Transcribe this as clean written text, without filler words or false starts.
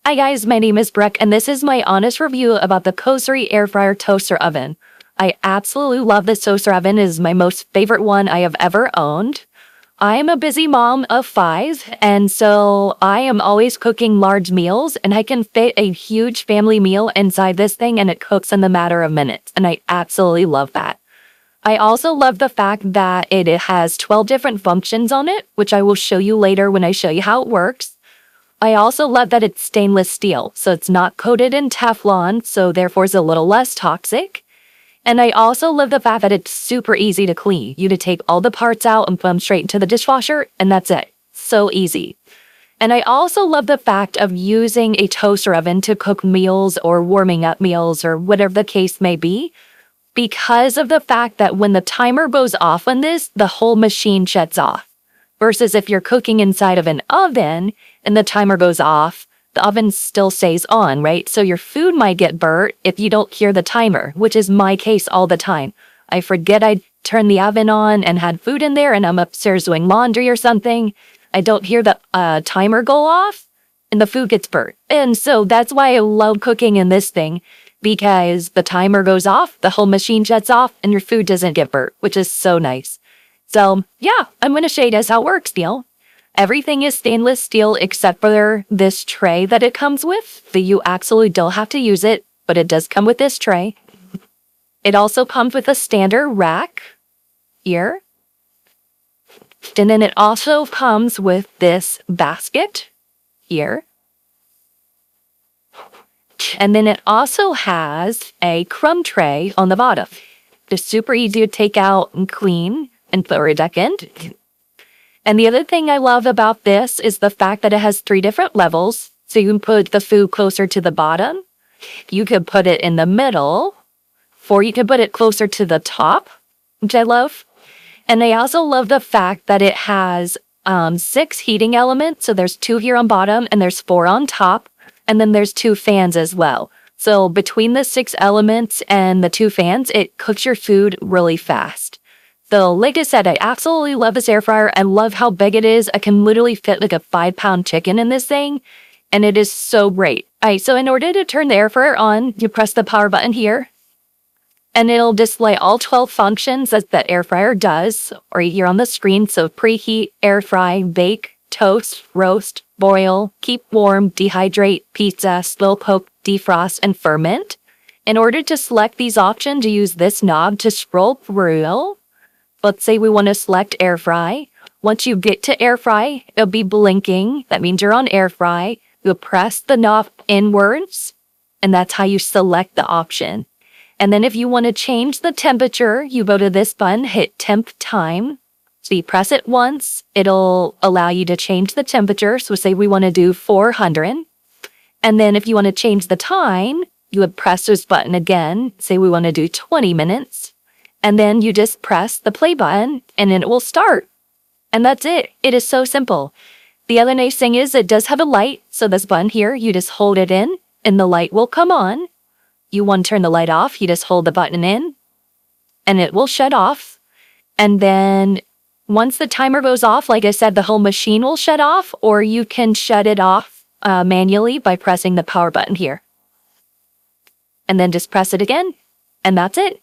Hi guys, my name is Brooke and this is my honest review about the COSORI air fryer toaster oven. I absolutely love this toaster oven. It is my most favorite one I have ever owned. I am a busy mom of 5 and so I am always cooking large meals and I can fit a huge family meal inside this thing and it cooks in the matter of minutes and I absolutely love that. I also love the fact that it has 12 different functions on it, which I will show you later when I show you how it works. I also love that it's stainless steel, so it's not coated in Teflon, so therefore it's a little less toxic. And I also love the fact that it's super easy to clean. You to take all the parts out and put them straight into the dishwasher, and that's it. So easy. And I also love the fact of using a toaster oven to cook meals or warming up meals or whatever the case may be, because of the fact that when the timer goes off on this, the whole machine shuts off. Versus if you're cooking inside of an oven and the timer goes off, the oven still stays on, right? So your food might get burnt if you don't hear the timer, which is my case all the time. I forget I turned the oven on and had food in there and I'm upstairs doing laundry or something. I don't hear the timer go off and the food gets burnt. And so that's why I love cooking in this thing, because the timer goes off, the whole machine shuts off, and your food doesn't get burnt, which is so nice. So yeah, I'm going to show you guys how it works, Everything is stainless steel except for this tray that it comes with. You absolutely don't have to use it, but it does come with this tray. It also comes with a standard rack here. And then it also comes with this basket here. And then it also has a crumb tray on the bottom. It's super easy to take out and clean and put right back in. And the other thing I love about this is the fact that it has 3 different levels. So you can put the food closer to the bottom. You could put it in the middle. Or you could put it closer to the top, which I love. And I also love the fact that it has 6 heating elements. So there's 2 here on bottom and there's 4 on top. And then there's 2 fans as well. So between the 6 elements and the 2 fans, it cooks your food really fast. So like I said, I absolutely love this air fryer. I love how big it is. I can literally fit like a 5-pound chicken in this thing. And it is so great. Alright, so in order to turn the air fryer on, you press the power button here. And it'll display all 12 functions that air fryer does, or here on the screen. So preheat, air fry, bake, toast, roast, boil, keep warm, dehydrate, pizza, slow cook, defrost, and ferment. In order to select these options, you use this knob to scroll through. Let's say we want to select air fry. Once you get to air fry, it'll be blinking. That means you're on air fry. You'll press the knob inwards, and that's how you select the option. And then if you want to change the temperature, you go to this button, hit temp time. So you press it once, it'll allow you to change the temperature. So say we want to do 400. And then if you want to change the time, you would press this button again. Say we want to do 20 minutes. And then you just press the play button and then it will start. And that's it. It is so simple. The other nice thing is it does have a light. So this button here, you just hold it in and the light will come on. You want to turn the light off, you just hold the button in and it will shut off. And then once the timer goes off, like I said, the whole machine will shut off, or you can shut it off manually by pressing the power button here. And then just press it again, and that's it.